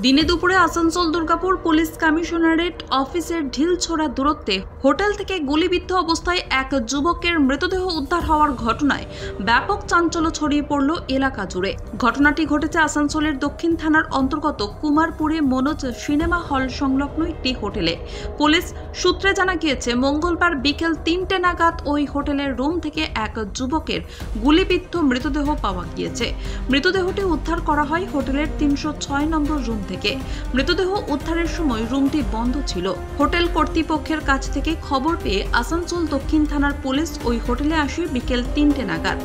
দিনে দুপুরে Asansol Durgapur police commissionerate অফিসের ঢিলছোড়া দূরত্বে হোটেল থেকে গুলিবিদ্ধ অবস্থায় এক যুবকের মৃতদেহ উদ্ধার হওয়ার ঘটনায় ব্যাপক চাঞ্চল্য ছড়িয়ে পড়ল এলাকা জুড়ে। ঘটনাটি ঘটেছে আসানসোলের দক্ষিণ থানার অন্তর্গত কুমারপুরে মনোজ সিনেমা হল সংলগ্ন একটি হোটেলে। পুলিশ সূত্রে জানা গিয়েছে, মঙ্গলবার বিকেল ৩টে নাগাদ ওই হোটেলের রুম থেকে এক যুবকের গুলিবিদ্ধ মৃতদেহ পাওয়া গিয়েছে। মৃতদেহটি উদ্ধার করা হয় হোটেলের ৩০৬ নম্বর রুম থেকে। মৃতদেহ উদ্ধারের সময় রুমটি বন্ধ ছিল। হোটেল কর্তৃপক্ষের কাছ থেকে খবর পেয়ে আসানসোল দক্ষিণ থানার পুলিশ ওই হোটেলে আসে বিকেল ৩টে নাগাদ।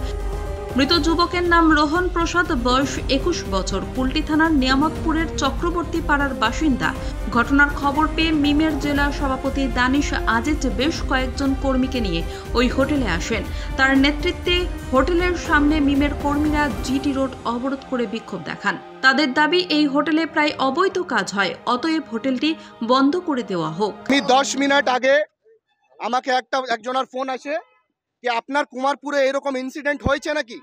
মৃত যুবকের নাম রোহন প্রসাদ, বয়স ২১ বছর, কুলটি থানার নিয়ামতপুরের চক্রবর্তী পাড়ার বাসিন্দা। ঘটনার খবর পেয়ে মিমের জেলা সভাপতি দানিশ আজিজ বেশ কয়েকজন কর্মীকে নিয়ে ওই হোটেলে আসেন। তার নেতৃত্বে হোটেলের সামনে মিমের কর্মীরা জিটি রোড অবরোধ করে বিক্ষোভ দেখান। তাদের দাবি, এই হোটেলে প্রায় অবৈধ কাজ হয়, অতএব হোটেলটি বন্ধ করে দেওয়া হোক। 10 মিনিট আগে আমাকে একজনের ফোন আসে যে আপনার কুমারপুরে এরকম ইনসিডেন্ট হয়েছে নাকি।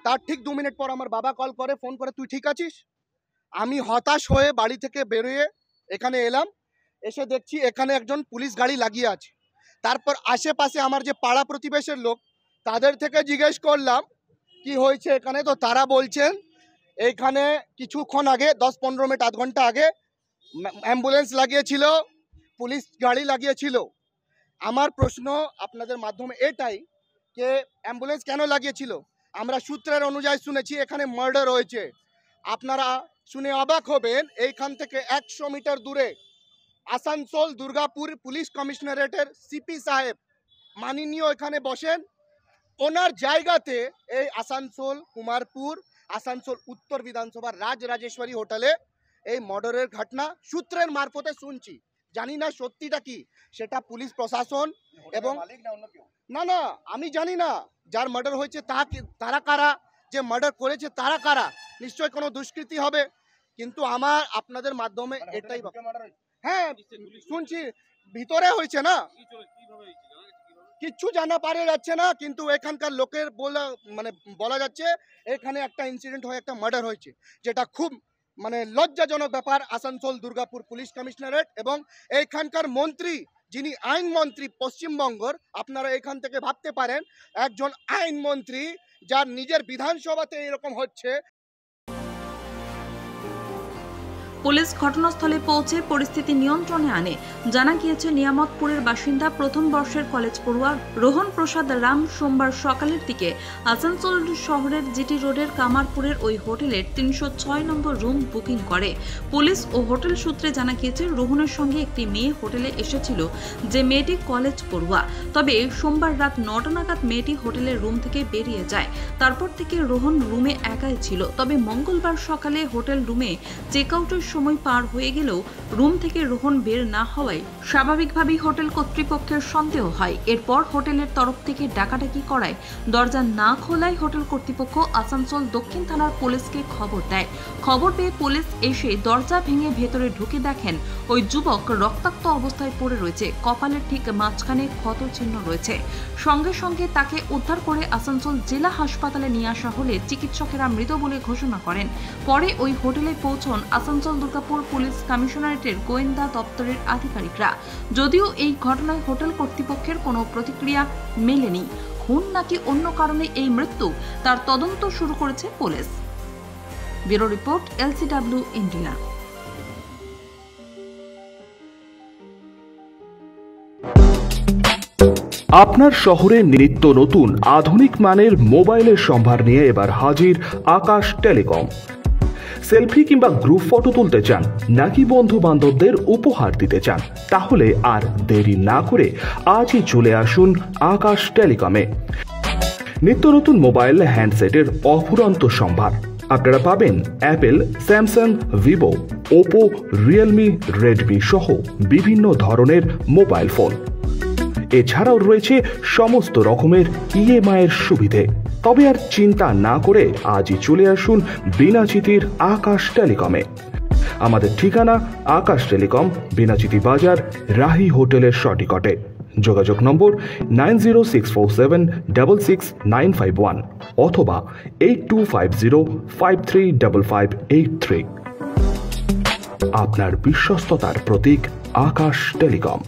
তার ঠিক 2 মিনিট পর আমার বাবা কল করে, ফোন করে, তুই ঠিক আছিস? আমি হতাশ হয়ে বাড়ি থেকে বেরিয়ে এখানে এলাম। এসে দেখছি এখানে একজন পুলিশ গাড়ি লাগিয়ে আছে। তারপর আশেপাশে আমার যে পাড়া প্রতিবেশের লোক, তাদের থেকে জিজ্ঞেস করলাম কি হয়েছে এখানে। তো তারা বলছেন এইখানে কিছুক্ষণ আগে 10-15 মিনিট, আধ ঘন্টা আগে অ্যাম্বুলেন্স লাগিয়েছিল, পুলিশ গাড়ি লাগিয়েছিল। আমার প্রশ্ন আপনাদের মাধ্যমে এটাই যে অ্যাম্বুলেন্স কেন লাগিয়েছিল? আমরা সূত্রের অনুযায়ী শুনেছি এখানে মার্ডার হয়েছে। আপনারা শুনে অবাক হবেন, এইখান থেকে 100 মিটার দূরে আসানসোল দুর্গাপুর পুলিশ কমিশনারেটের সিপি সাহেব মাননীয় এখানে বসেন। ওনার জায়গাতে এই আসানসোল কুমারপুর আসানসোল উত্তর বিধানসভার রাজরাজেশ্বরী হোটেলে এই মার্ডারের ঘটনা সূত্রের মারফতে শুনছি। জানি না সত্যিটা কি, সেটা পুলিশ প্রশাসন এবং না আমি জানি না যার মার্ডার হয়েছে তারা কারা, যে মার্ডার করেছে তারা কারা, নিশ্চয় কোনো দুষ্কৃতি হবে। কিন্তু আমার আপনাদের মাধ্যমে এটাই, হ্যাঁ শুনছি ভিতরে হয়েছে না, কিচ্ছু জানা পারে যাচ্ছে না, কিন্তু এখানকার লোকের বলা যাচ্ছে এখানে একটা ইনসিডেন্ট হয়ে একটা মার্ডার হয়েছে, যেটা খুব লজ্জাজনক ব্যাপার। আসানসোল দুর্গাপুর পুলিশ কমিশনারেট এবং এইখানকার মন্ত্রী, যিনি আইন মন্ত্রী পশ্চিমবঙ্গের, আপনারা এখান থেকে ভাবতে পারেন একজন আইন মন্ত্রী যার নিজের বিধানসভাতে এরকম হচ্ছে। পুলিশ ঘটনাস্থলে পৌঁছে পরিস্থিতি নিয়ন্ত্রণে আনে। জানা গিয়েছে, নিয়ামতপুরের বাসিন্দা প্রথম বর্ষের কলেজ পড়ুয়া রোহন প্রসাদ রাম সোমবার সকালের দিকে আসানসোল শহরের জিটি রোডের কামারপুরের ওই হোটেলের ৩০৬ নম্বর রুম বুকিং করে। পুলিশ ও হোটেল সূত্রে জানা গিয়েছে, রোহনের সঙ্গে একটি মেয়ে হোটেলে এসেছিল, যে মেয়েটি কলেজ পড়ুয়া। তবে সোমবার রাত ৯টা নাগাদ মেয়েটি হোটেলের রুম থেকে বেরিয়ে যায়। তারপর থেকে রোহন রুমে একাই ছিল। তবে মঙ্গলবার সকালে হোটেল রুমে চেক আউটের সময় পার হয়ে গেলেও রুম থেকে রোহন বের না হওয়ায় স্বাভাবিকভাবেই হোটেল কর্তৃপক্ষের সন্দেহ হয়। এরপর হোটেলের তরফ থেকে ডাকাডাকি করায় দরজা না খোলায় হোটেল কর্তৃপক্ষ আসানসোল দক্ষিণ থানার পুলিশকে খবর দেয়। খবর পেয়ে পুলিশ এসে দরজা ভেঙে ভেতরে ঢুকে দেখেন ওই যুবক রক্তাক্ত অবস্থায় পড়ে রয়েছে, কপালের ঠিক মাঝখানে ক্ষত চিহ্ন রয়েছে। সঙ্গে সঙ্গে তাকে উদ্ধার করে আসানসোল জেলা হাসপাতালে নিয়ে আসা হলে চিকিৎসকেরা মৃত বলে ঘোষণা করেন। পরে ওই হোটেলে পৌঁছন আসানসোল দুর্গাপুর পুলিশ কমিশনারেটের গোয়েন্দা দপ্তরের আধিকারিকরা। যদিও এই ঘটনায় হোটেল কর্তৃপক্ষের কোনো প্রতিক্রিয়া মেলেনি। খুন নাকি অন্য কারণে এই মৃত্যু, তার তদন্ত শুরু করেছে police. Bureau report, LCW India. আপনার শহরে নিত্য নতুন আধুনিক মানের মোবাইলের সম্ভার নিয়ে এবার হাজির আকাশ টেলিকম। সেলফি কিংবা গ্রুপ ফটো তুলতে চান নাকি বন্ধু বান্ধবদের উপহার দিতে চান, তাহলে আর দেরি না করে আজই চলে আসুন আকাশ টেলিকমে। নিত্য নতুন মোবাইল হ্যান্ডসেটের অফুরন্ত সম্ভার আপনারা পাবেন Apple, Samsung, Vivo, Oppo, Realme, Redmi সহ বিভিন্ন ধরনের মোবাইল ফোন। এছাড়াও রয়েছে সমস্ত রকমের EMI এর সুবিধে। তবে আর চিন্তা না করে আজই চলে আসুন বিনাচিতির আকাশ টেলিকমে। আমাদের ঠিকানা আকাশ টেলিকম, বিনাচিতি বাজার, রাহি হোটেলের সটিকটে। যোগাযোগ নম্বর 9064766951 অথবা 8250535583। আপনার বিশ্বস্ততার প্রতীক আকাশ টেলিকম।